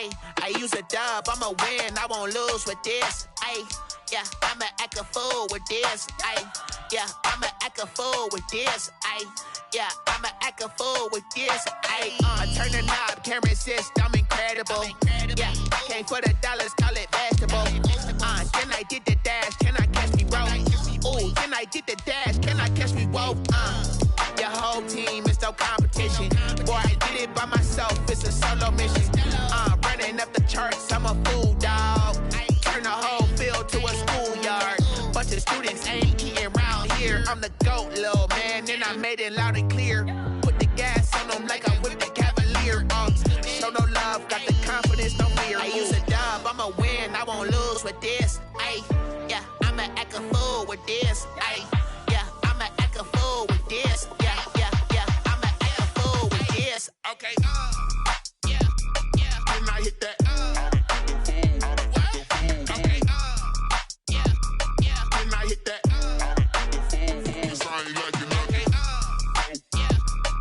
Ay, I use a dub, I'ma win, I won't lose with this. Ay, yeah, I'ma act a fool with this. Ay, yeah, I'ma act a fool with this. Ay, yeah, I'ma act a fool with this. Ay, turn the knob, camera assist, I'm incredible. Yeah, came for the dollars, call it vegetable. Then I did the dash, can I catch me, bro? Ooh, then I did the dash, can I catch me, whoa? Your whole team is no competition. Boy, I did it by myself, it's a solo mission. Running up the charts, I'm a fool, dog. Turn the whole field to a schoolyard. Bunch of students ain't eating round here. I'm the GOAT, little man, and I made it loud and clear. Put the gas on them like I whipped the Cavalier. Show no love, got the confidence, no fear. I use a dub, I'ma win, I won't lose with this. Ay, yeah, I'ma act a fool with this. Ay, yeah, I'ma act a fool with this. Yeah, yeah, yeah, I'ma act a fool with this. Okay, yeah, yeah. Then I hit that. Okay, yeah, yeah. Then I hit that. I ain't like it. Okay, yeah,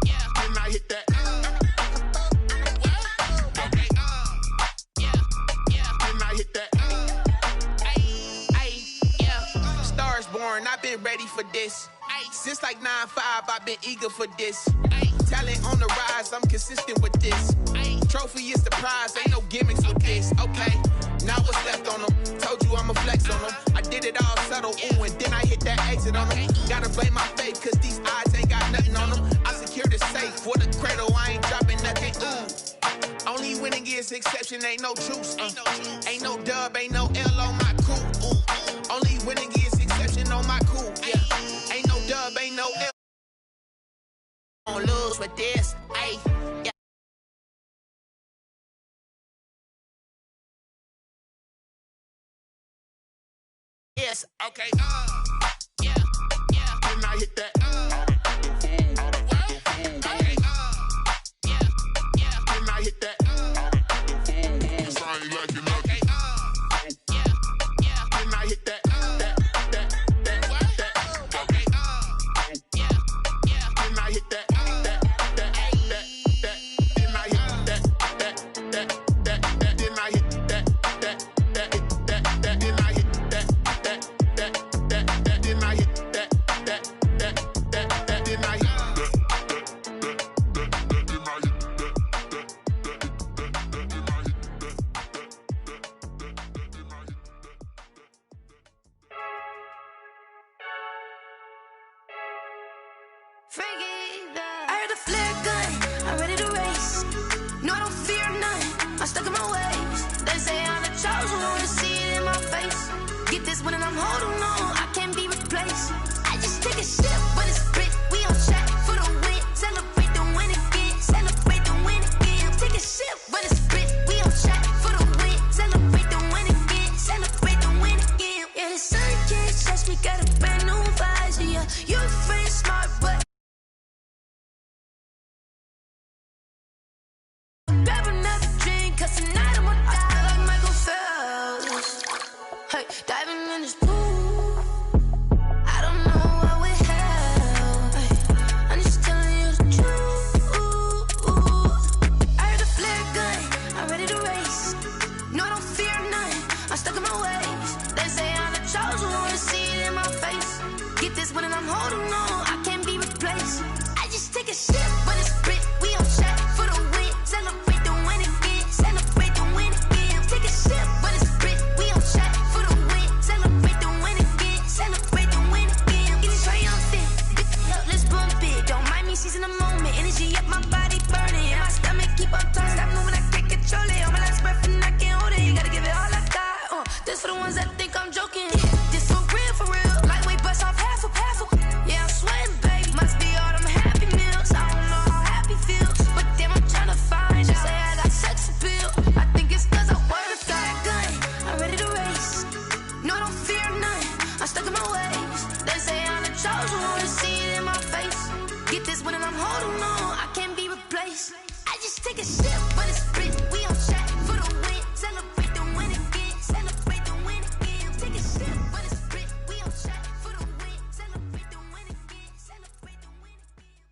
yeah. Then I hit that. Okay, yeah, yeah. Then I hit that. Ay, yeah. Stars born, I've been ready for this. Since like 9-5, I've been eager for this. Talent on the rise, I'm consistent with this. Trophy is the prize, ain't no gimmicks with this. Okay, now what's left on them? Told you I'ma flex on them. I did it all subtle, ooh, and then I hit that exit on them. Gotta blame my faith, cause these odds ain't got nothing on them. I secured the safe for the cradle, I ain't dropping nothing, ooh. Only winning is exception, ain't no truce. Ain't no dub, ain't no L on my crew, ooh. Only winning is exception on my crew, yeah. Ain't no dub, ain't no L. Won't lose with this, ayy, yeah. Yes, okay, yeah, yeah. Then I hit that. Okay, yeah, yeah. Then I hit that. I ain't like it. Okay, yeah, yeah. Then I hit that. Okay, yeah, yeah. Then I hit that. I heard the flare gun, I'm ready to race. No, I don't fear none, I'm stuck in my ways. They say I'm the chosen one, to see it in my face. Get this one and I'm holding on, I can't be replaced. I just take a sip when it's split, we on track for the win. Celebrate the win again, celebrate the win again. Take a sip when it's split, we on track for the win. Celebrate the win again, celebrate the win again. Yeah, the sun can't touch me, got a brand new visor. Yeah, you're friend smart, but grab another drink, cause tonight I'ma die like Michael Phelps. Hey, diving in this pool, I don't know what we have. Hey, I'm just telling you the truth. I heard the flare gun, I'm ready to race. No, I don't fear none, I'm stuck in my ways. They say I'm the chosen one, to see it in my face. Get this one and I'm holding on, I can't be replaced. I just take a sip when it's split, we on track for the win. Celebrate the win again, celebrate the win again. Take a sip when it's split, we on track for the win. Celebrate the win again, celebrate the win again. Get it triumphant, look, let's bump it. Don't mind me seizing the moment, energy up my body burning. And my stomach keep on turning, stop moving, I can't control it. On my last breath and I can't hold it, you gotta give it all I got. This for the ones that think I'm joking. This for real, lightweight bust off half a. Yeah, I'm sweating, baby, must be all them happy meals. I don't know how happy feels, but damn, I'm trying to find out. Say I got sex appeal, I think it's cause I work a gun, I'm ready to race. No, I don't fear none, I'm stuck in my ways. They say I'm the chosen one, to see it in my face. Get this one and I'm holding on, I can't be replaced. I just take a sip when it's split, we on track for the win. Celebrate the win again, celebrate the win again. Take a sip when it's split, we on track for the win. Celebrate the win again, celebrate the win again.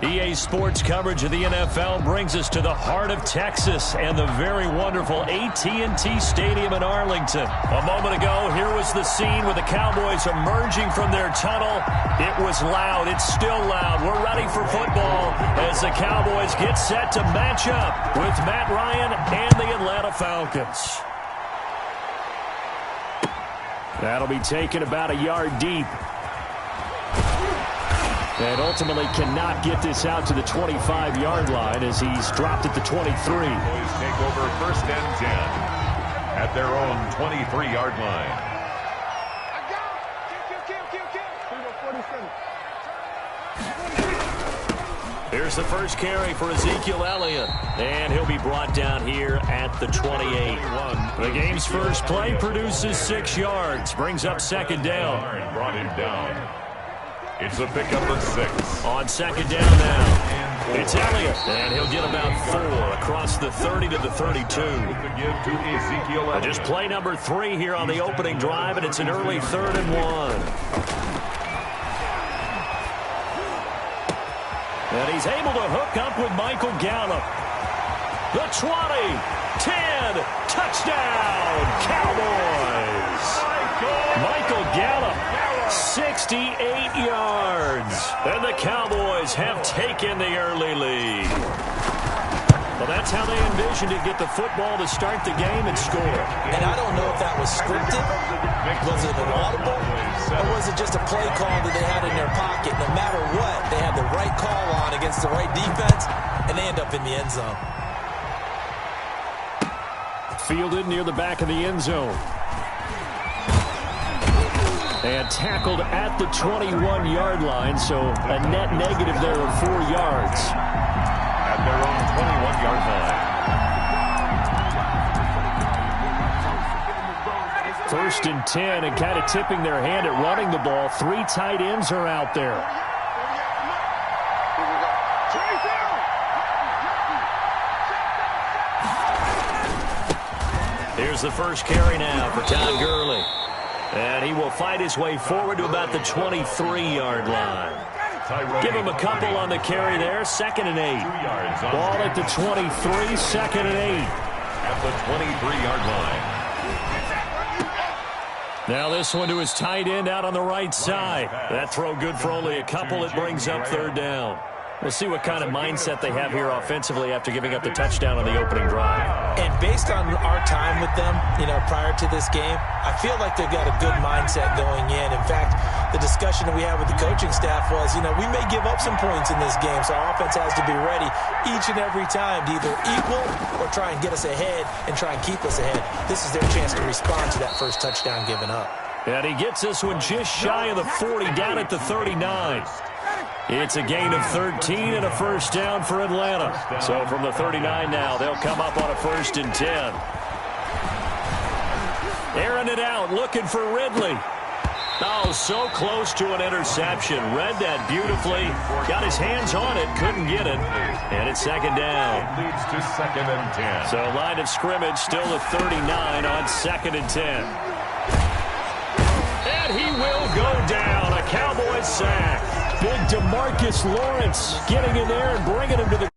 EA Sports coverage of the NFL brings us to the heart of Texas and the very wonderful AT&T Stadium in Arlington. A moment ago, here was the scene with the Cowboys emerging from their tunnel. It was loud. It's still loud. We're ready for football as the Cowboys get set to match up with Matt Ryan and the Atlanta Falcons. That'll be taken about a yard deep. And ultimately cannot get this out to the 25-yard line as he's dropped at the 23. Boys take over 1st and 10 at their own 23-yard line. Here's the first carry for Ezekiel Elliott. And he'll be brought down here at the 28. The game's first play produces 6 yards. Brings up 2nd down. Brought him down. It's a pickup of 6. On 2nd down now. It's Elliott. And he'll get about 4 across the 30 to the 32. Just play number 3 here on the opening drive, and it's an early 3rd and 1. And he's able to hook up with Michael Gallup. The 20, 10, touchdown, Cowboys. Michael Gallup, 68 yards. And the Cowboys have taken the early lead. Well, that's how they envisioned it, get the football to start the game and score. And I don't know if that was scripted. Was it an audible? Or was it just a play call that they had in their pocket? No matter what, they had the right call on against the right defense, and they end up in the end zone. Fielded near the back of the end zone. And tackled at the 21-yard line, so a net negative there of 4 yards. At their own 21-yard line. 1st and 10, and kind of tipping their hand at running the ball. 3 tight ends are out there. Here's the first carry now for Todd Gurley. And he will fight his way forward to about the 23-yard line. Give him a couple on the carry there. 2nd and 8. Ball at the 23, 2nd and 8. At the 23-yard line. Now this one to his tight end out on the right side. That throw good for only a couple. It brings up 3rd down. We'll see what kind of mindset they have here offensively after giving up the touchdown on the opening drive. And based on our time with them, prior to this game, I feel like they've got a good mindset going in. In fact, the discussion that we had with the coaching staff was, we may give up some points in this game, so our offense has to be ready each and every time to either equal or try and get us ahead and try and keep us ahead. This is their chance to respond to that first touchdown given up. And he gets this one just shy of the 40, down at the 39. It's a gain of 13 and a first down for Atlanta. So from the 39 now, they'll come up on a 1st and 10. Airing it out, looking for Ridley. Oh, so close to an interception. Read that beautifully. Got his hands on it, couldn't get it. And it's 2nd down. It leads to 2nd and 10. So line of scrimmage still at 39 on 2nd and 10. And he will go down. A Cowboys sack. Big DeMarcus Lawrence getting in there and bringing him to the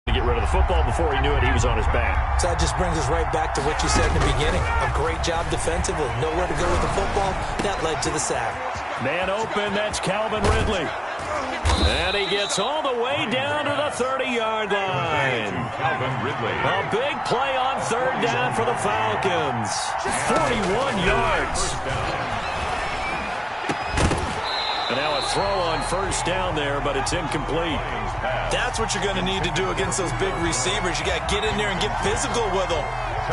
to get rid of the football. Before he knew it, he was on his back. So that just brings us right back to what you said in the beginning. A great job defensively. Nowhere to go with the football. That led to the sack. Man open, that's Calvin Ridley. And he gets all the way down to the 30-yard line. Calvin Ridley. A big play on 3rd down for the Falcons. 41 yards. And now a throw on 1st down there, but it's incomplete. That's what you're going to need to do against those big receivers. You got to get in there and get physical with them.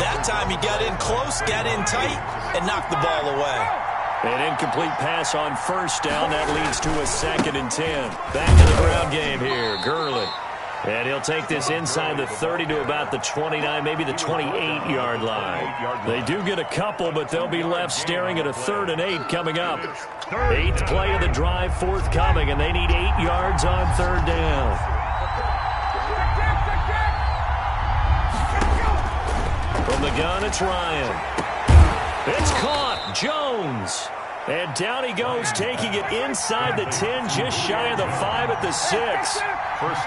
That time he got in close, got in tight, and knocked the ball away. An incomplete pass on 1st down. That leads to a 2nd and 10. Back to the ground game here. Gurley. And he'll take this inside the 30 to about the 29, maybe the 28-yard line. They do get a couple, but they'll be left staring at a 3rd and 8 coming up. 8th play of the drive forthcoming, and they need 8 yards on 3rd down. From the gun, it's Ryan. It's caught. Jones. And down he goes, taking it inside the 10, just shy of the 5 at the 6.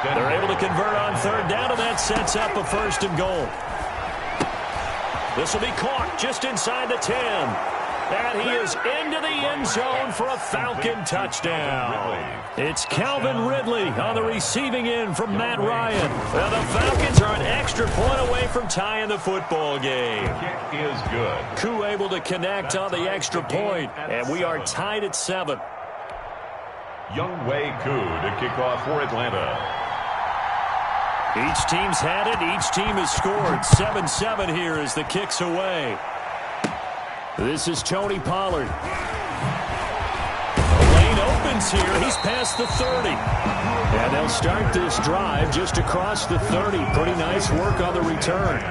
They're able to convert on third down, and that sets up a 1st and goal. This will be caught just inside the 10. And he is into the end zone for a Falcon touchdown. It's Calvin Ridley on the receiving end from Matt Ryan. Now the Falcons are an extra point away from tying the football game. The kick is good. Koo able to connect on the extra point, and we are tied at 7. Younghoe Koo to kick off for Atlanta. Each team's had it. Each team has scored. 7-7 here as the kick's away. This is Tony Pollard. The lane opens here. He's past the 30. And they'll start this drive just across the 30. Pretty nice work on the return.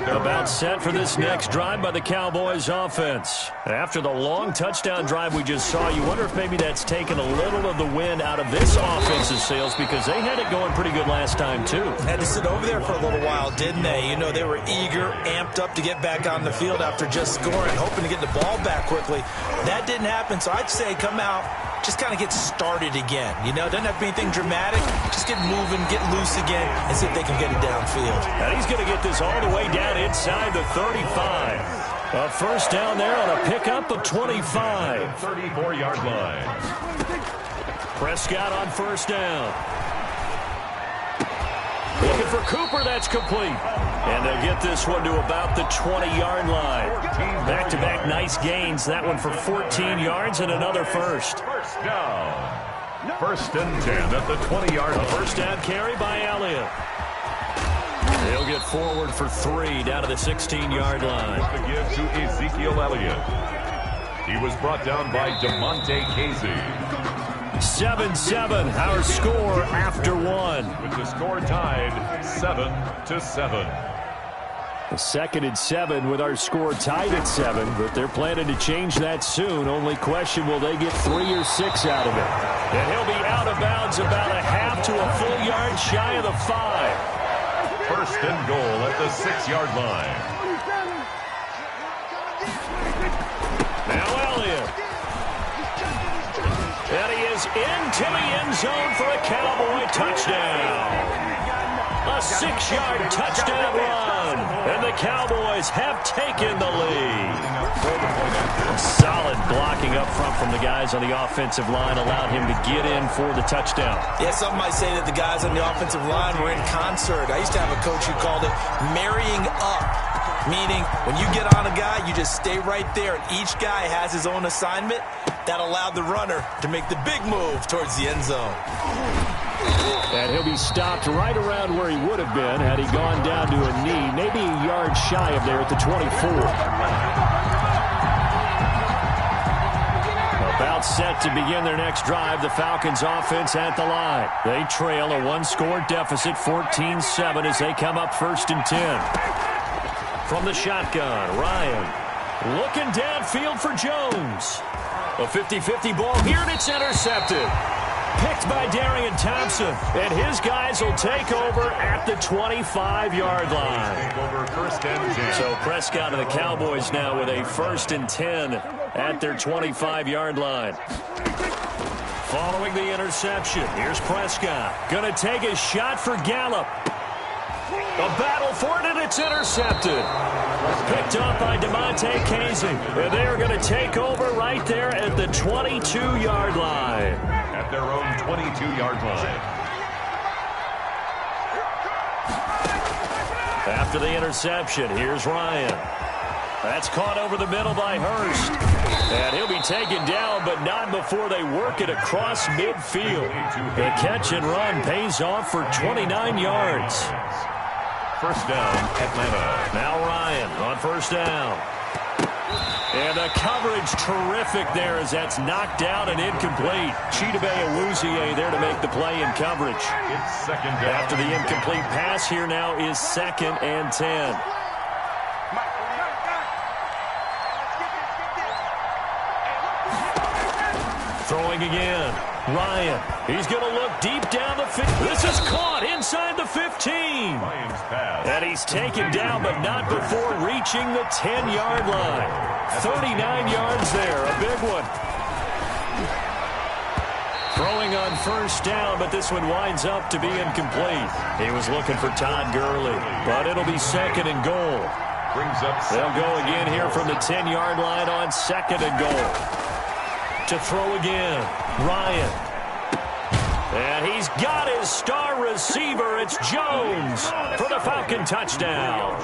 About set for this next drive by the Cowboys offense. After the long touchdown drive we just saw, you wonder if maybe that's taken a little of the wind out of this offense's sails, because they had it going pretty good last time too. Had to sit over there for a little while, didn't they? You know, they were eager, amped up to get back on the field after just scoring, hoping to get the ball back quickly. That didn't happen, so I'd say come out, just kind of get started again. You know, doesn't have to be anything dramatic. Just get moving, get loose again, and see if they can get it downfield. And he's going to get this all the way down inside the 35. A 1st down there on a pickup of 25. 34-yard line. Prescott on 1st down. Looking for Cooper, that's complete. And they'll get this one to about the 20-yard line. Back-to-back nice gains. That one for 14 yards and another first. First down. 1st and 10 at the 20-yard line. First down carry by Elliott. He'll get forward for 3 down to the 16-yard line. To give to Ezekiel Elliott. He was brought down by DeMonte Casey. 7-7, our score after 1. With the score tied 7-7. A 2nd and 7 with our score tied at 7, but they're planning to change that soon. Only question, will they get 3 or 6 out of it? And he'll be out of bounds about a half to a full yard shy of the 5. 1st and goal at the 6-yard line. Now Elliott. And he is into the end zone for a Cowboy touchdown. A 6-yard touchdown run. And the Cowboys have taken the lead. Solid blocking up front from the guys on the offensive line allowed him to get in for the touchdown. Yeah, some might say that the guys on the offensive line were in concert. I used to have a coach who called it marrying up. Meaning, when you get on a guy, you just stay right there, and each guy has his own assignment. That allowed the runner to make the big move towards the end zone. And he'll be stopped right around where he would have been had he gone down to a knee, maybe a yard shy of there at the 24. About set to begin their next drive, the Falcons offense at the line. They trail a 1-score deficit, 14-7, as they come up 1st and 10. From the shotgun, Ryan looking downfield for Jones. A 50-50 ball here, and it's intercepted. Picked by Darian Thompson, and his guys will take over at the 25-yard line. So Prescott and the Cowboys now with a 1st and 10 at their 25-yard line. Following the interception, here's Prescott. Going to take a shot for Gallup. A battle for it, and it's intercepted. Picked up by DeMonte Casey. And they are going to take over right there at the 22-yard line. At their own 22-yard line. After the interception, here's Ryan. That's caught over the middle by Hurst. And he'll be taken down, but not before they work it across midfield. The catch and run pays off for 29 yards. First down, Atlanta. Now Ryan on 1st down. And the coverage terrific there as that's knocked down and incomplete. Chidobe Awuzie there to make the play in coverage. It's 2nd down. After the incomplete pass, here now is 2nd and 10. Throwing Throwing again. Ryan. He's going to look deep down the field. This is caught inside the 15. And he's taken down, but not before reaching the 10-yard line. 39 yards there. A big one. Throwing on first down, but this one winds up to be incomplete. He was looking for Todd Gurley, but it'll be second and goal. They'll go again here from the 10-yard line on second and goal. To throw again, Ryan. And he's got his star receiver. It's Jones for the Falcon touchdown.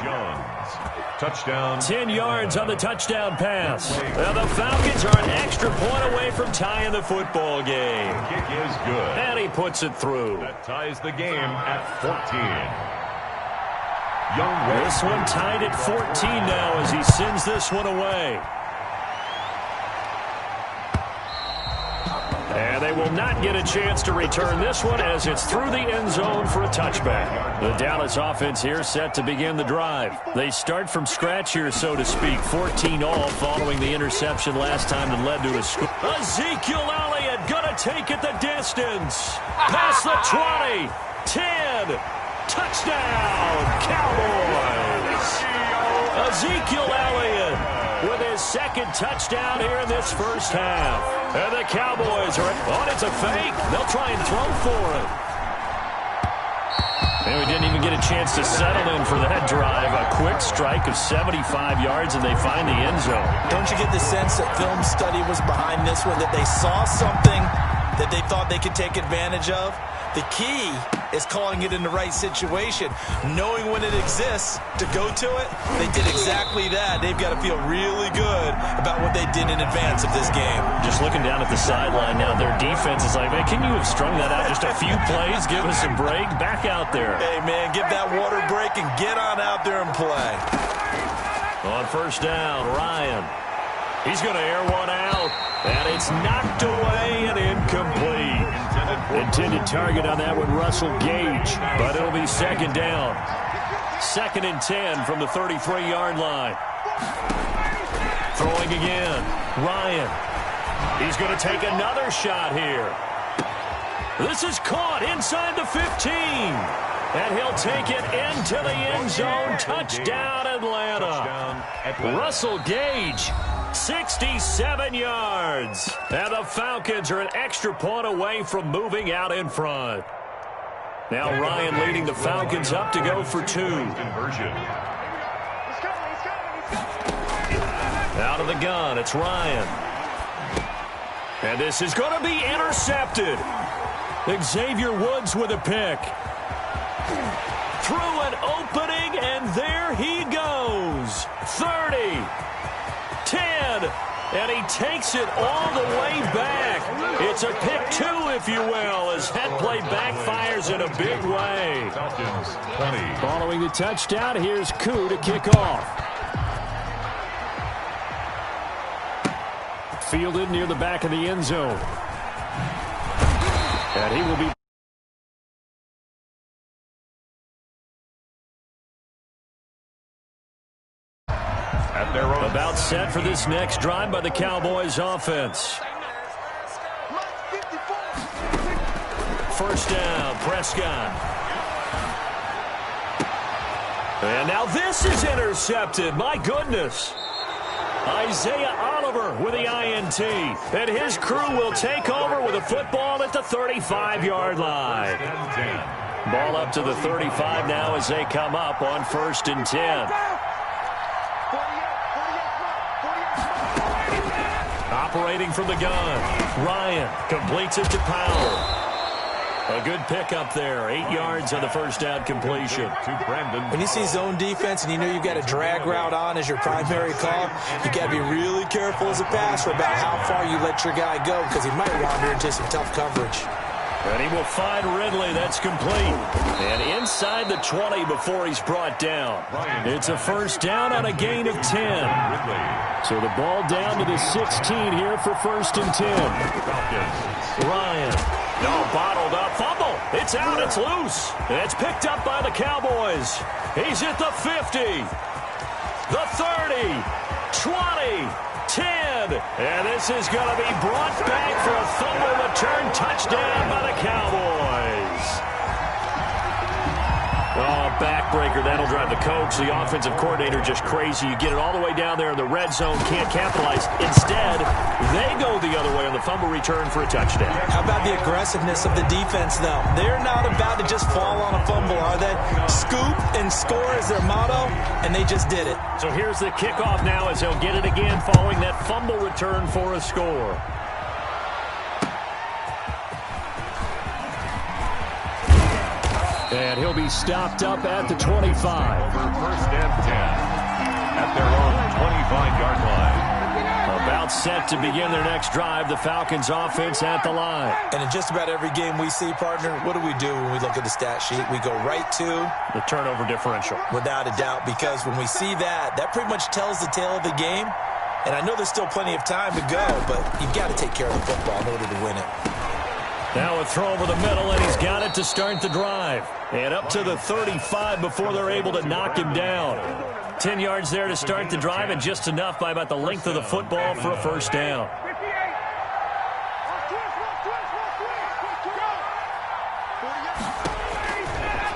Touchdown. 10 yards on the touchdown pass. And the Falcons are an extra point away from tying the football game. The kick is good. And he puts it through. That ties the game at 14. This one tied at 14 now as he sends this one away. And they will not get a chance to return this one as it's through the end zone for a touchback. The Dallas offense here set to begin the drive. They start from scratch here, so to speak. 14 all following the interception last time that led to a score. Ezekiel Elliott going to take it the distance. Past the 20. 10. Touchdown, Cowboys. Ezekiel Elliott with his second touchdown here in this first half. And the Cowboys are on. It's a fake. They'll try and throw for it. And we didn't even get a chance to settle in for that drive. A quick strike of 75 yards, and they find the end zone. Don't you get the sense that film study was behind this one, that they saw something that they thought they could take advantage of? The key is calling it in the right situation, knowing when it exists to go to it. They did exactly that. They've got to feel really good about what they did in advance of this game. Just looking down at the sideline now, their defense is like, man, can you have strung that out just a few plays? Give us a break. Back out there. Hey, man, give that water break and get on out there and play. On first down, Ryan. He's going to air one out, and it's knocked away and incomplete. Intended target on that one, Russell Gage, but it'll be second down. Second and 10 from the 33-yard line. Throwing again, Ryan. He's going to take another shot here. This is caught inside the 15. And he'll take it into the end zone. Touchdown, Atlanta. Russell Gage. 67 yards. And the Falcons are an extra point away from moving out in front. Now Ryan leading the Falcons up to go for two. Out of the gun, it's Ryan. And this is going to be intercepted. Xavier Woods with a pick. Through an opening, and there he goes. 30. 10, and he takes it all the way back. It's a pick two, if you will, as that play backfires in a big way. 20. Following the touchdown, here's Koo to kick off. Fielded near the back of the end zone. And he will be about set for this next drive by the Cowboys offense. First down, Prescott. And now this is intercepted. My goodness. Isaiah Oliver with the INT. And his crew will take over with a football at the 35-yard line. Ball up to the 35 now as they come up on first and 10. Operating from the gun. Ryan completes it to Powell. A good pickup there. 8 yards on the first down completion. To Brandon. When you see zone defense and you know you've got a drag route on as your primary call, you got to be really careful as a passer about how far you let your guy go because he might wander into some tough coverage. And he will find Ridley. That's complete. And inside the 20 before he's brought down. It's a first down on a gain of 10. So the ball down to the 16 here for first and 10. Ryan. No, bottled up. Fumble. It's out. It's loose. And it's picked up by the Cowboys. He's at the 50. The 30. 20. 10. And this is going to be brought back for a fumble return touchdown by the Cowboys. Oh, backbreaker. That'll drive the coach, the offensive coordinator, just crazy. You get it all the way down there in the red zone, can't capitalize. Instead, they go the other way on the fumble return for a touchdown. How about the aggressiveness of the defense, though? They're not about to just fall on a fumble, are they? Scoop and score is their motto, and they just did it. So here's the kickoff now as they'll get it again following that fumble return for a score. And he'll be stopped up at the 25. For first and 10 at their own 25-yard line. About set to begin their next drive, the Falcons offense at the line. And in just about every game we see, partner, what do we do when we look at the stat sheet? We go right to the turnover differential. Without a doubt, because when we see that, that pretty much tells the tale of the game. And I know there's still plenty of time to go, but you've got to take care of the football in order to win it. Now a throw over the middle, and he's got it to start the drive. And up to the 35 before they're able to knock him down. 10 yards there to start the drive, and just enough by about the length of the football for a first down.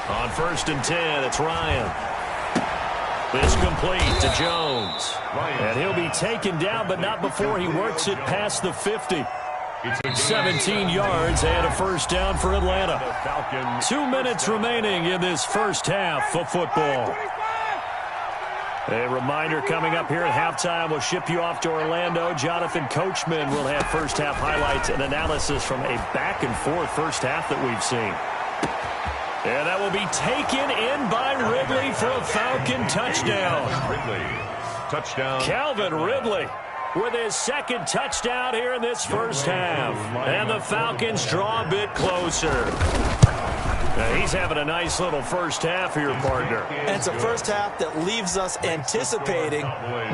On first and 10, it's Ryan. This complete to Jones. And he'll be taken down, but not before he works it past the 50. 17 yards and a first down for Atlanta. 2 minutes remaining in this first half of football. A reminder coming up here at halftime. We'll ship you off to Orlando. Jonathan Coachman will have first half highlights and analysis from a back-and-forth first half that we've seen. And that will be taken in by Ridley for a Falcon touchdown. Touchdown. Calvin Ridley with his second touchdown here in this first half. And the Falcons draw a bit closer. Now he's having a nice little first half here, partner. And it's a first half that leaves us anticipating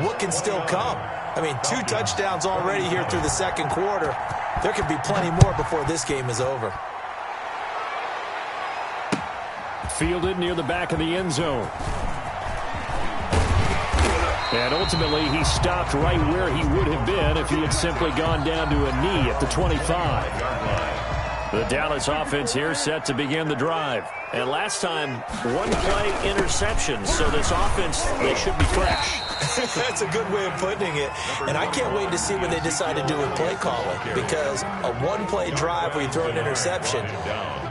what can still come. I mean, 2 touchdowns already here through the second quarter. There could be plenty more before this game is over. Fielded near the back of the end zone. And ultimately, he stopped right where he would have been if he had simply gone down to a knee at the 25. The Dallas offense here set to begin the drive. And last time, 1 play interception. So this offense, they should be fresh. That's a good way of putting it. And I can't wait to see what they decide to do with play calling. Because a 1-play drive where you throw an interception,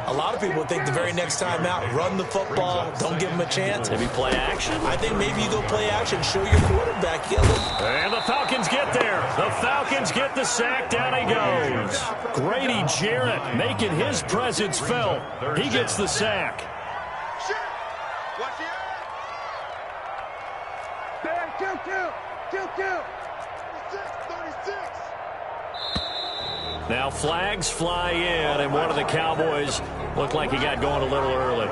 a lot of people think the very next time out, run the football, don't give them a chance. Maybe play action. I think maybe you go play action, show your quarterback. And the Falcons get there. The Falcons get the sack. Down he goes. Grady Jarrett making his presence felt. He gets the sack. Now flags fly in, and one of the Cowboys looked like he got going a little early.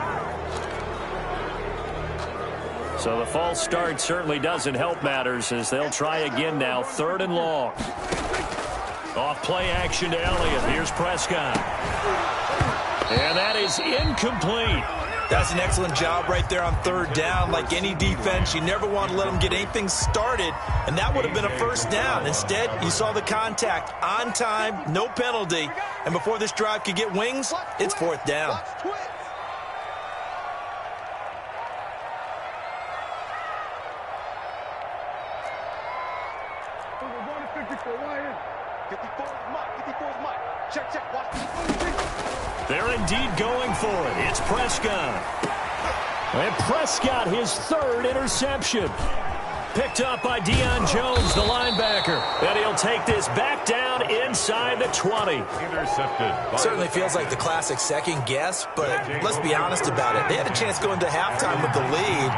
So the false start certainly doesn't help matters as they'll try again now. 3rd and long. Off play action to Elliott. Here's Prescott. And that is incomplete. That's an excellent job right there on 3rd down. Like any defense, you never want to let them get anything started, and that would have been a first down. Instead, you saw the contact on time, no penalty, and before this drive could get wings, it's 4th down. They're indeed going for it. It's Prescott. And Prescott, his 3rd interception. Picked up by Deion Jones, the linebacker. And he'll take this back down inside the 20. Intercepted. Certainly feels like the classic second guess, but let's be honest about it. They had a chance going to halftime with the lead.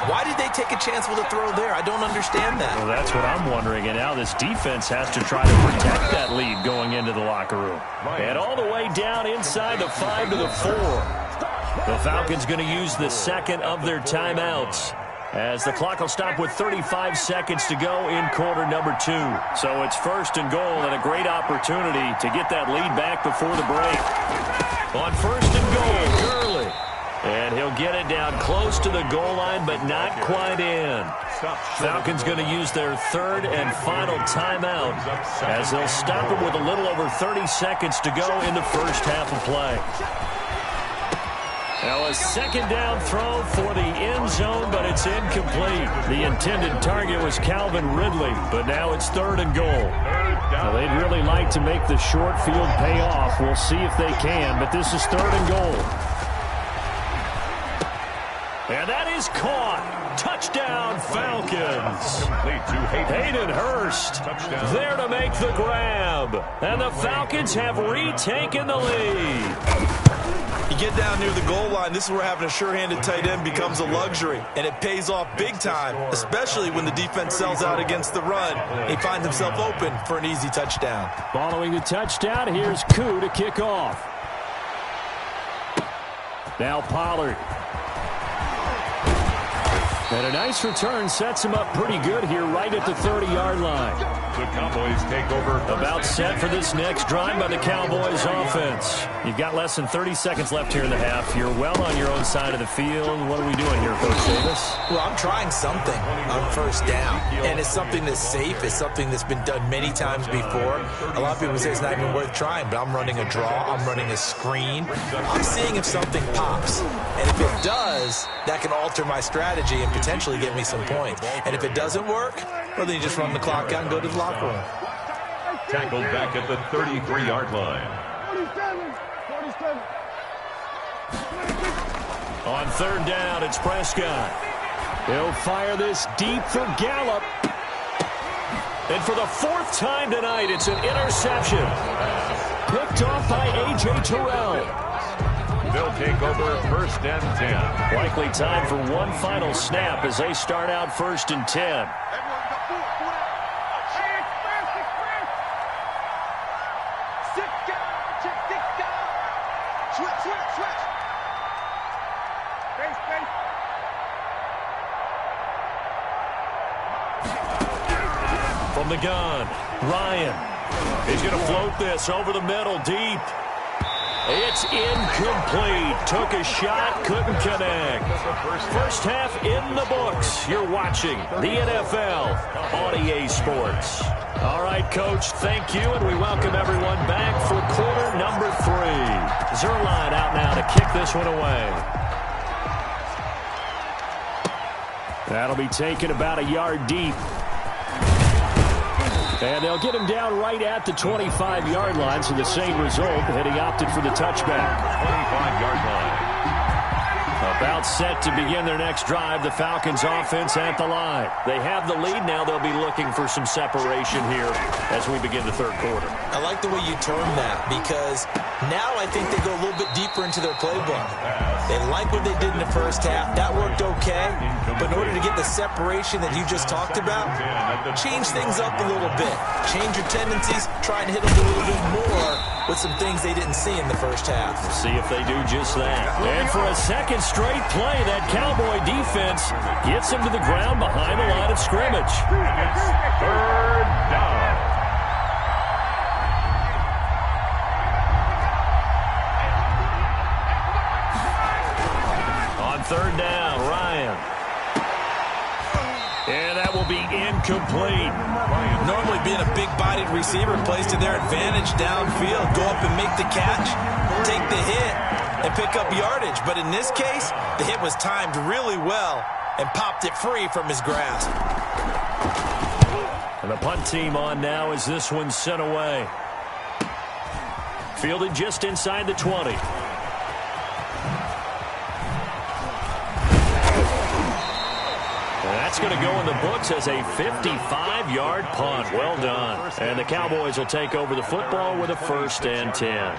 Why did they take a chance with a throw there? I don't understand that. Well, that's what I'm wondering. And now this defense has to try to protect that lead going into the locker room. And all the way down inside the 5 to the 4. The Falcons going to use the second of their timeouts, as the clock will stop with 35 seconds to go in quarter number 2. So it's 1st and goal, and a great opportunity to get that lead back before the break. On 1st and goal, Gurley. And he'll get it down close to the goal line, but not quite in. Falcons going to use their third and final timeout as they'll stop it with a little over 30 seconds to go in the first half of play. Now a second down throw for the end zone, but it's incomplete. The intended target was Calvin Ridley, but now it's third and goal. Now they'd really like to make the short field pay off. We'll see if they can, but this is third and goal. And that is caught. Touchdown, Falcons. Hayden Hurst there to make the grab. And the Falcons have retaken the lead. You get down near the goal line, this is where having a sure-handed tight end becomes a luxury, and it pays off big time, especially when the defense sells out against the run. He finds himself open for an easy touchdown. Following the touchdown, here's Koo to kick off. Now Pollard. And a nice return sets him up pretty good here right at the 30-yard line. The Cowboys take over. About set for this next drive by the Cowboys offense. You've got less than 30 seconds left here in the half. You're well on your own side of the field. What are we doing here, Coach Davis? Well, I'm trying something on first down. And it's something that's safe. It's something that's been done many times before. A lot of people say it's not even worth trying, but I'm running a draw. I'm running a screen. I'm seeing if something pops. And if it does, that can alter my strategy and potentially get me some points. And if it doesn't work, well, then you just run the clock out and go to the locker room. Tackled back at the 33-yard line. On third down, it's Prescott. He'll fire this deep for Gallup. And for the fourth time tonight, it's an interception. Picked off by A.J. Terrell. They'll take over first and 10. Likely time for one final snap as they start out first and 10. From the gun, Ryan. He's going to float this over the middle, deep. It's incomplete. Took a shot, couldn't connect. First half in the books. You're watching the NFL on EA Sports. All right, Coach, thank you, and we welcome everyone back for quarter number 3. Zerline out now to kick this one away. That'll be taken about a yard deep. And they'll get him down right at the 25-yard line, so the same result, and he opted for the touchback. 25-yard line. About set to begin their next drive, the Falcons offense at the line. They have the lead now. They'll be looking for some separation here as we begin the third quarter. I like the way you term that because now I think they go a little bit deeper into their playbook. They like what they did in the first half. That worked okay. But in order to get the separation that you just talked about, change things up a little bit. Change your tendencies. Try and hit them a little bit more with some things they didn't see in the first half. We'll see if they do just that. And for a second straight play, that Cowboy defense gets him to the ground behind the line of scrimmage. It's third down. On third down, Ryan. And that will be incomplete. Normally being a big-bodied receiver plays to their advantage downfield. Go up and make the catch, take the hit, and pick up yardage. But in this case, the hit was timed really well and popped it free from his grasp. And the punt team on now as this one's sent away. Fielded just inside the 20. That's going to go in the books as a 55-yard punt. Well done. And the Cowboys will take over the football with a first and 10.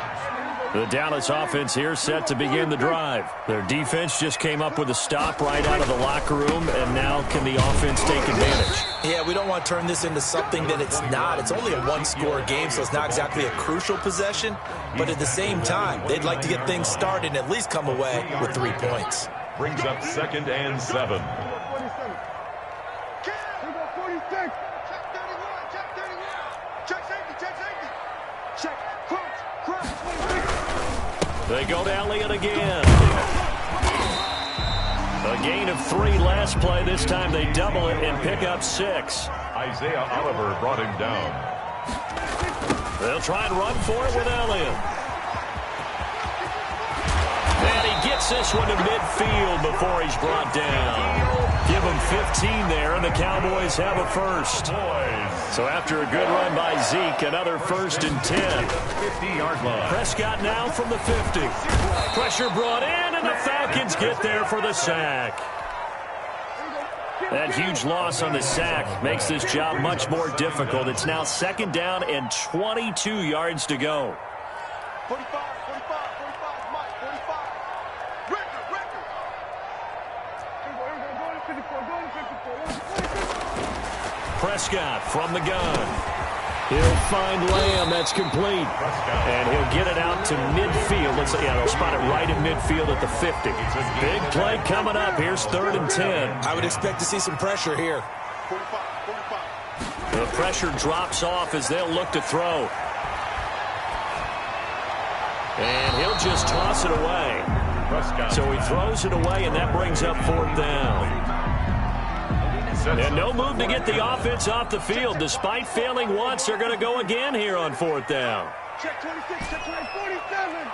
The Dallas offense here set to begin the drive. Their defense just came up with a stop right out of the locker room, and now can the offense take advantage? Yeah, we don't want to turn this into something that it's not. It's only a one-score game, so it's not exactly a crucial possession. But at the same time, they'd like to get things started and at least come away with 3 points. Brings up second and 7. They go to Elliott again. A gain of 3 last play. This time they double it and pick up 6. Isaiah Oliver brought him down. They'll try and run for it with Elliott. And he gets this one to midfield before he's brought down. Give him 15 there, and the Cowboys have a first. So after a good run by Zeke, another 1st and 10. 50-yard line. Prescott now from the 50. Pressure brought in, and the Falcons get there for the sack. That huge loss on the sack makes this job much more difficult. It's now 2nd down and 22 yards to go. 45, Mike, 45. Prescott from the gun. He'll find Lamb. That's complete. And he'll get it out to midfield. They'll spot it right at midfield at the 50. Big play coming up. Here's 3rd and 10. I would expect to see some pressure here. 45. The pressure drops off as they'll look to throw. And he'll just toss it away. So he throws it away, and that brings up 4th down. And no move to get the offense off the field. Despite failing once, they're going to go again here on 4th down. Check 26, check 47.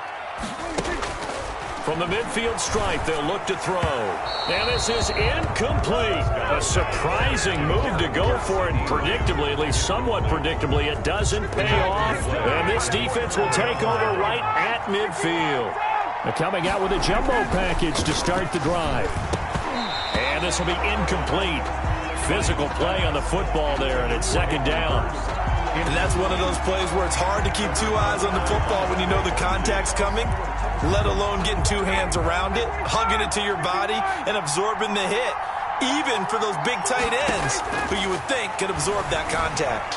26. From the midfield stripe, they'll look to throw. And this is incomplete. A surprising move to go for it. Predictably, at least somewhat predictably, it doesn't pay off. And this defense will take over right at midfield. They're coming out with a jumbo package to start the drive. And this will be incomplete. Physical play on the football there, and it's 2nd down. And that's one of those plays where it's hard to keep 2 eyes on the football when you know the contact's coming, let alone getting 2 hands around it, hugging it to your body, and absorbing the hit, even for those big tight ends who you would think could absorb that contact.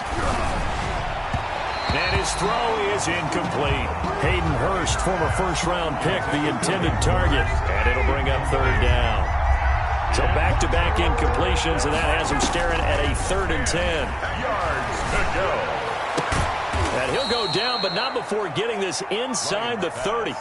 And his throw is incomplete. Hayden Hurst, former 1st-round pick, the intended target, and it'll bring up 3rd down. So back-to-back incompletions, and that has him staring at a 3rd and 10. Yards to go. And he'll go down, but not before getting this inside the 30.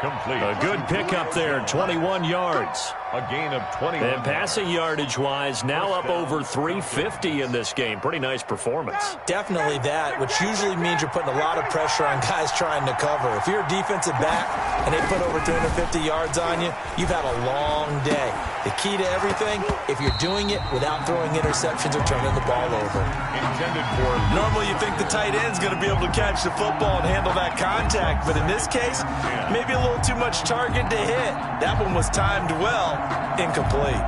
Complete. A good pickup there, 21 yards. A gain of 21. And passing yardage-wise, now up over 350 in this game. Pretty nice performance. Definitely that, which usually means you're putting a lot of pressure on guys trying to cover. If you're a defensive back and they put over 350 yards on you, you've had a long day. The key to everything, if you're doing it without throwing interceptions or turning the ball over. Intended for. Normally you think the tight end's going to be able to catch the football and handle that contact, but in this case, maybe a little too much target to hit. That one was timed well. Incomplete.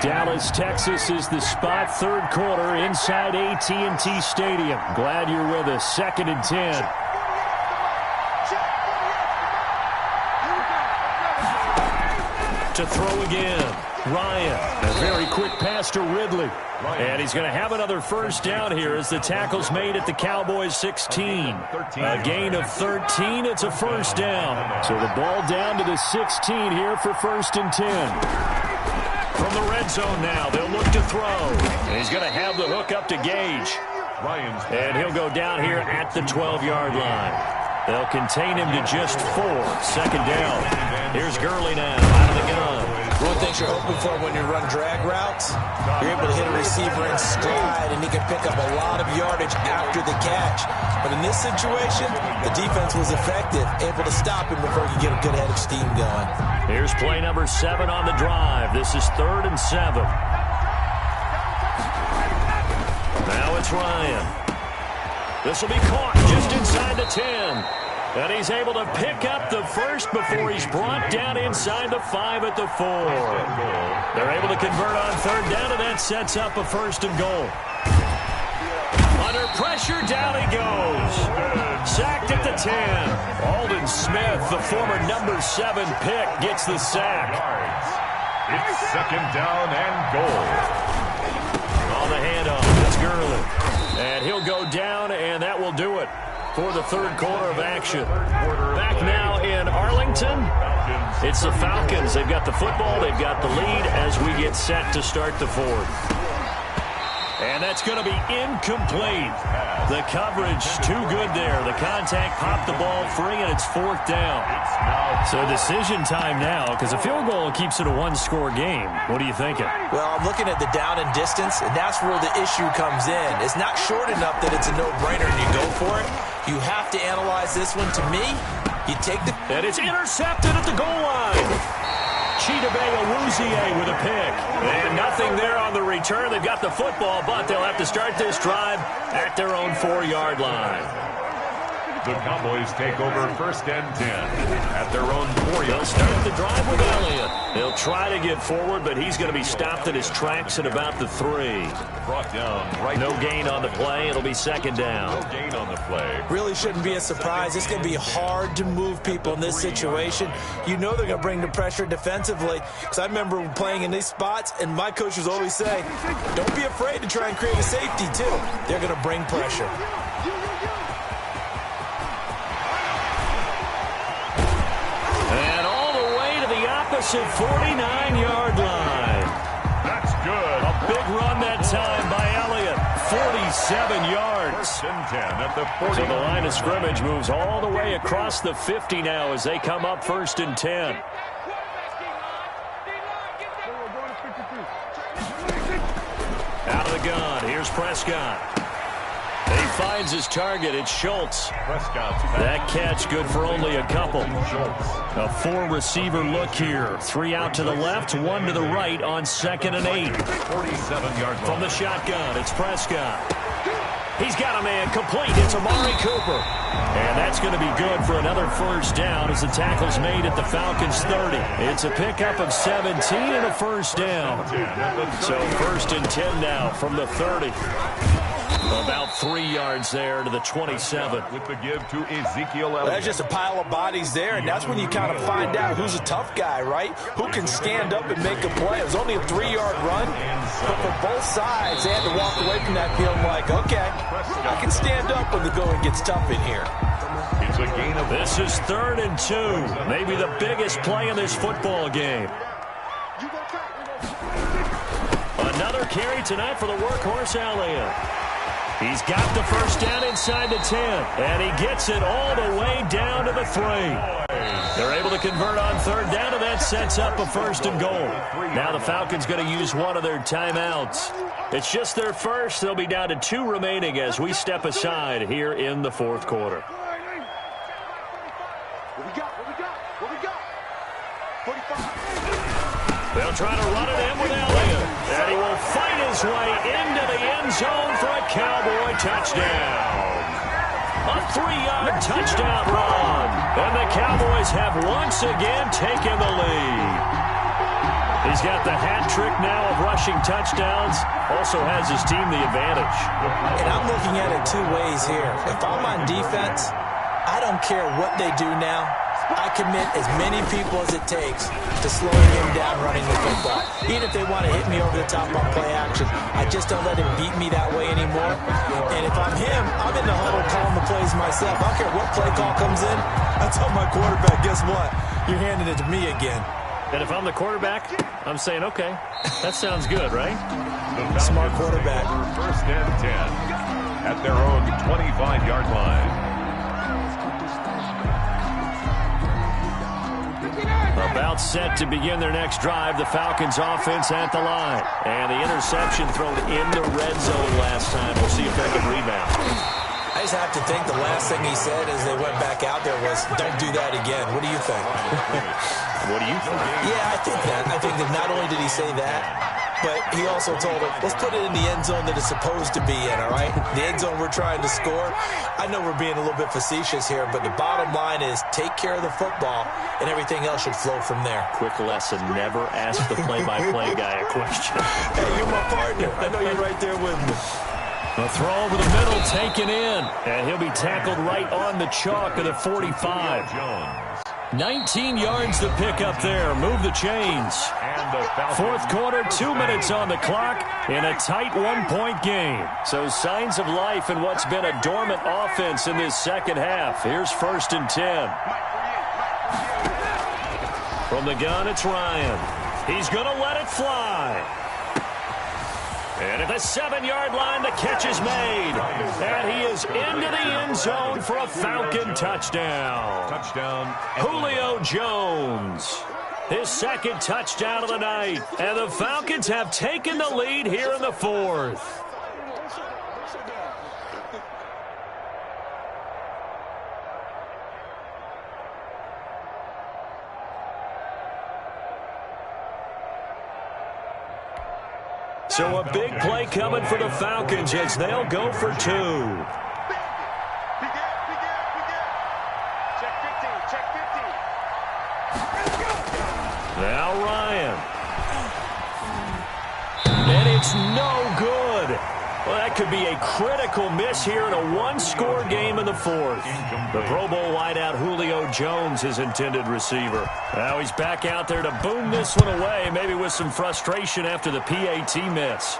Dallas, Texas is the spot. 3rd quarter inside AT&T Stadium. Glad you're with us. 2nd and 10. To throw again. Ryan. A very quick pass to Ridley. And he's going to have another 1st down here as the tackle's made at the Cowboys 16. A gain of 13. It's a 1st down. So the ball down to the 16 here for 1st and 10. From the red zone now, they'll look to throw. And he's going to have the hook up to Gage. And he'll go down here at the 12-yard line. They'll contain him to just 4. 2nd down. Here's Gurley now out of the gun. One thing you're hoping for when you run drag routes, you're able to hit a receiver in stride, and he can pick up a lot of yardage after the catch. But in this situation, the defense was effective, able to stop him before he could get a good head of steam going. Here's play number 7 on the drive. This is 3rd and 7. Now it's Ryan. This will be caught just inside the 10. And he's able to pick up the first before he's brought down inside the 5 at the 4. They're able to convert on 3rd down, and that sets up a 1st and goal. Under pressure, down he goes. Sacked at the 10. Aldon Smith, the former number 7 pick, gets the sack. It's 2nd down and goal. On the handoff, it's Gurley. And he'll go down, and that will do it for the 3rd quarter of action. Back now in Arlington, it's the Falcons. They've got the football, they've got the lead as we get set to start the 4th. And that's going to be incomplete. The coverage too good there. The contact popped the ball free, and it's 4th down. So decision time now, because a field goal keeps it a one-score game. What are you thinking? Well, I'm looking at the down and distance, and that's where the issue comes in. It's not short enough that it's a no-brainer and you go for it. You have to analyze this one. To me, you take the... And it's intercepted at the goal line. Chidobe Awuzie with a pick. And nothing there on the return. They've got the football, but they'll have to start this drive at their own 4-yard line. The Cowboys take over 1st and 10 at their own 4-yard line. They'll start the drive with Elliott. He'll try to get forward, but he's going to be stopped in his tracks at about the 3. Brought down right. No gain on the play. It'll be 2nd down. No gain on the play. Really shouldn't be a surprise. It's going to be hard to move people in this situation. You know they're going to bring the pressure defensively. Because I remember playing in these spots, and my coaches always say, don't be afraid to try and create a safety, too. They're going to bring pressure. And all the way to the opposite 49-yard line. That's good. A big run that time by Elliott. 47 yards. 1st and 10 at the 40. So the line of scrimmage moves all the way across the 50 now as they come up 1st and 10. Out of the gun. Here's Prescott. He finds his target. It's Schultz. That catch good for only a couple. A 4-receiver look here. 3 out to the left, 1 to the right on 2nd and 8. 47-yard line. From the shotgun, it's Prescott. He's got a man complete. It's Amari Cooper. And that's going to be good for another 1st down as the tackle's made at the Falcons' 30. It's a pickup of 17 and a 1st down. So 1st and 10 now from the 30. About 3 yards there to the 27. With the give to Ezekiel Elliott. There's just a pile of bodies there, and that's when you kind of find out who's a tough guy, right? Who can stand up and make a play. It was only a 3-yard run, but for both sides, they had to walk away from that field like, okay, I can stand up when the going gets tough in here. It's a gain of... This is 3rd and 2. Maybe the biggest play in this football game. Another carry tonight for the workhorse Elliott. He's got the 1st down inside the 10, and he gets it all the way down to the 3. They're able to convert on 3rd down, and that sets up a 1st and goal. Now the Falcons going to use one of their timeouts. It's just their first. They'll be down to 2 remaining as we step aside here in the 4th quarter. They'll try to run it in with Elliott. And he will fight his way into the end zone for a Cowboy touchdown. A 3-yard touchdown run. And the Cowboys have once again taken the lead. He's got the hat trick now of rushing touchdowns. Also has his team the advantage. And I'm looking at it 2 ways here. If I'm on defense, I don't care what they do now. I commit as many people as it takes to slowing him down running the football. Even if they want to hit me over the top on play action, I just don't let him beat me that way anymore. And if I'm him, I'm in the huddle calling the plays myself. I don't care what play call comes in. I tell my quarterback, guess what? You're handing it to me again. And if I'm the quarterback, I'm saying, okay, that sounds good, right? Smart quarterback. 1st and 10 at their own 25-yard line. About set to begin their next drive, the Falcons offense at the line. And the interception thrown in the red zone last time. We'll see if they can rebound. I just have to think the last thing he said as they went back out there was, don't do that again. What do you think? What do you think? Yeah, I think that. I think that not only did he say that, but he also told him, let's put it in the end zone that it's supposed to be in, all right? The end zone we're trying to score. I know we're being a little bit facetious here, but the bottom line is take care of the football, and everything else should flow from there. Quick lesson, never ask the play-by-play guy a question. Hey, you're my partner. I know you're right there with me. A throw over the middle taken in, and he'll be tackled right on the chalk of the 45. 19 yards to pick up there. Move the chains. 4th quarter, 2 minutes on the clock in a tight 1-point game. So signs of life in what's been a dormant offense in this second half. Here's 1st and 10. From the gun, it's Ryan. He's going to let it fly. And at the 7-yard line, the catch is made. And he is into the end zone for a Falcon touchdown. Touchdown, Julio Jones. His second touchdown of the night. And the Falcons have taken the lead here in the fourth. So a big play coming for the Falcons as they'll go for 2. Now Ryan. And it's no good. Well, that could be a critical miss here in a one-score game in the fourth. The Pro Bowl wideout Julio Jones, his intended receiver. Now he's back out there to boom this one away, maybe with some frustration after the PAT miss.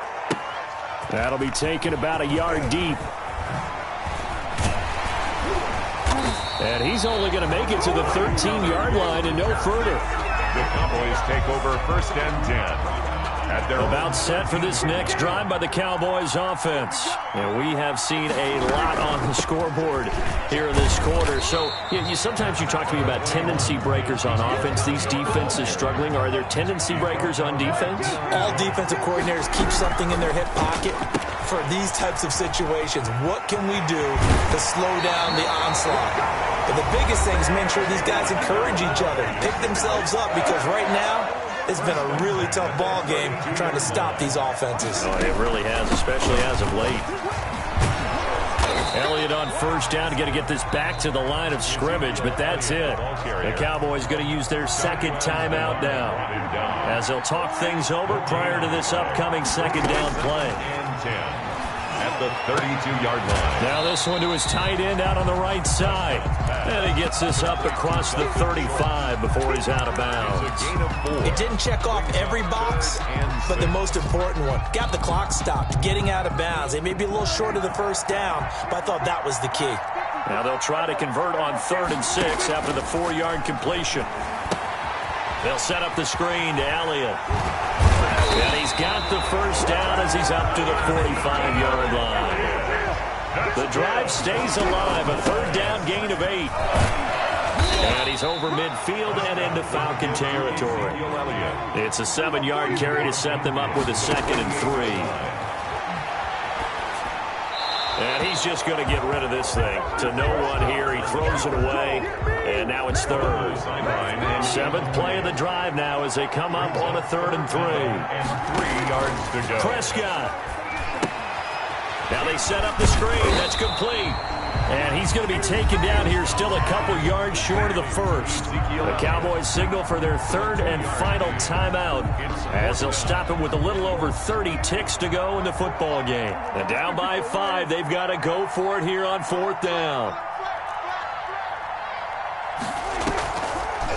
That'll be taken about a yard deep. And he's only going to make it to the 13-yard line and no further. The Cowboys take over 1st and 10. About set for this next drive by the Cowboys offense. And we have seen a lot on the scoreboard here in this quarter. So sometimes you talk to me about tendency breakers on offense. These defenses struggling. Are there tendency breakers on defense? All defensive coordinators keep something in their hip pocket for these types of situations. What can we do to slow down the onslaught? But the biggest thing is make sure these guys encourage each other, pick themselves up, because right now, it's been a really tough ball game trying to stop these offenses. Oh, it really has, especially as of late. Elliott on first down, got to get this back to the line of scrimmage, but that's it. The Cowboys going to use their second timeout now, as they'll talk things over prior to this upcoming second down play. At the 32-yard line. Now this one to his tight end out on the right side. And he gets this up across the 35 before he's out of bounds. It didn't check off every box, but the most important one. Got the clock stopped, getting out of bounds. They may be a little short of the first down, but I thought that was the key. Now they'll try to convert on 3rd and 6 after the 4-yard completion. They'll set up the screen to Elliott. And he's got the first down as he's up to the 45-yard line. The drive stays alive, a 3rd down gain of 8. And he's over midfield and into Falcon territory. It's a 7-yard carry to set them up with a 2nd and 3. And he's just going to get rid of this thing to no one here. He throws it away, and now it's 3rd. 7th play of the drive now as they come up on a 3rd and 3. And 3 yards to go. Prescott. Now they set up the screen. That's complete. And he's going to be taken down here still a couple yards short of the first. The Cowboys signal for their 3rd and final timeout as they'll stop it with a little over 30 ticks to go in the football game. And down by 5, they've got to go for it here on 4th down.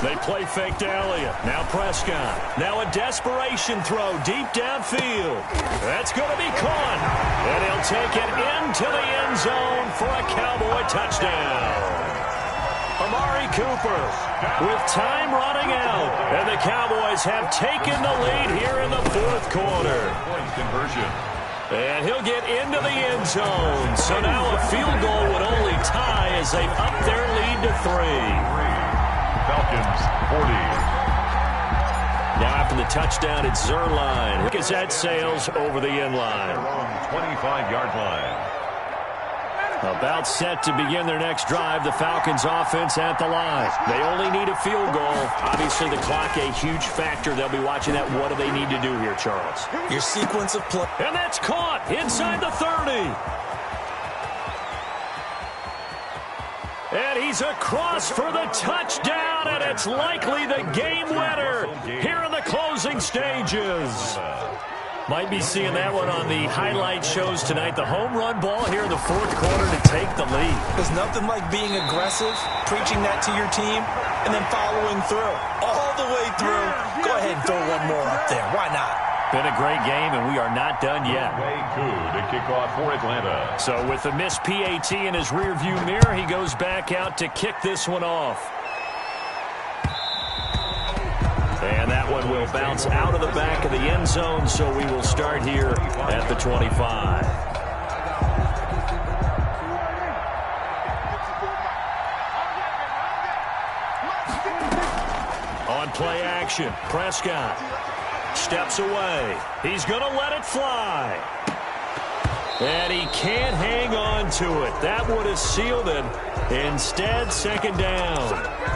They play fake to Elliott. Now Prescott. Now a desperation throw deep downfield. That's going to be caught. And he'll take it into the end zone for a Cowboy touchdown. Amari Cooper with time running out. And the Cowboys have taken the lead here in the 4th quarter. Conversion. And he'll get into the end zone. So now a field goal would only tie as they've upped their lead to 3. Falcons 40. Now after the touchdown, it's Zerline. Gazette sails over the end line. 25-yard line. About set to begin their next drive. The Falcons offense at the line. They only need a field goal. Obviously the clock a huge factor. They'll be watching that. What do they need to do here, Charles? Your sequence of play. And that's caught inside the 30. And he's across for the touchdown, and it's likely the game winner here in the closing stages. Might be seeing that one on the highlight shows tonight. The home run ball here in the 4th quarter to take the lead. There's nothing like being aggressive, preaching that to your team, and then following through. All the way through. Go ahead and throw one more up there. Why not? Been a great game, and we are not done yet. To kick off for Atlanta. So with the missed PAT in his rearview mirror, he goes back out to kick this one off. And And that one will bounce out of the back of the end zone, so we will start here at the 25. On play action, Prescott steps away. He's going to let it fly. And he can't hang on to it. That would have sealed it. Instead, second down.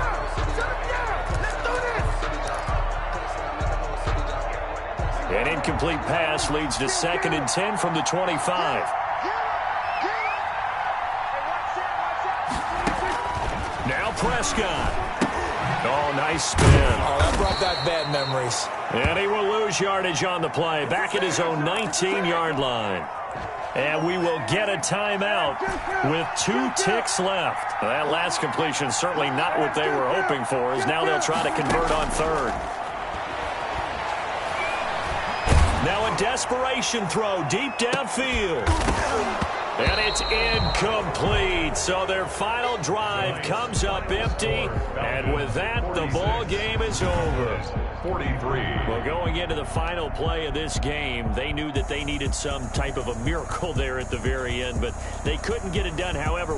An incomplete pass leads to 2nd and 10 from the 25. Now Prescott. Oh, nice spin. Oh, that brought back bad memories. And he will lose yardage on the play. Back at his own 19-yard line. And we will get a timeout with 2 ticks left. That last completion certainly not what they were hoping for, as now they'll try to convert on 3rd. Now a desperation throw deep downfield. And it's incomplete. So their final drive comes up empty. And with that, the ball game is over. 43. Well, going into the final play of this game, they knew that they needed some type of a miracle there at the very end, but they couldn't get it done. However,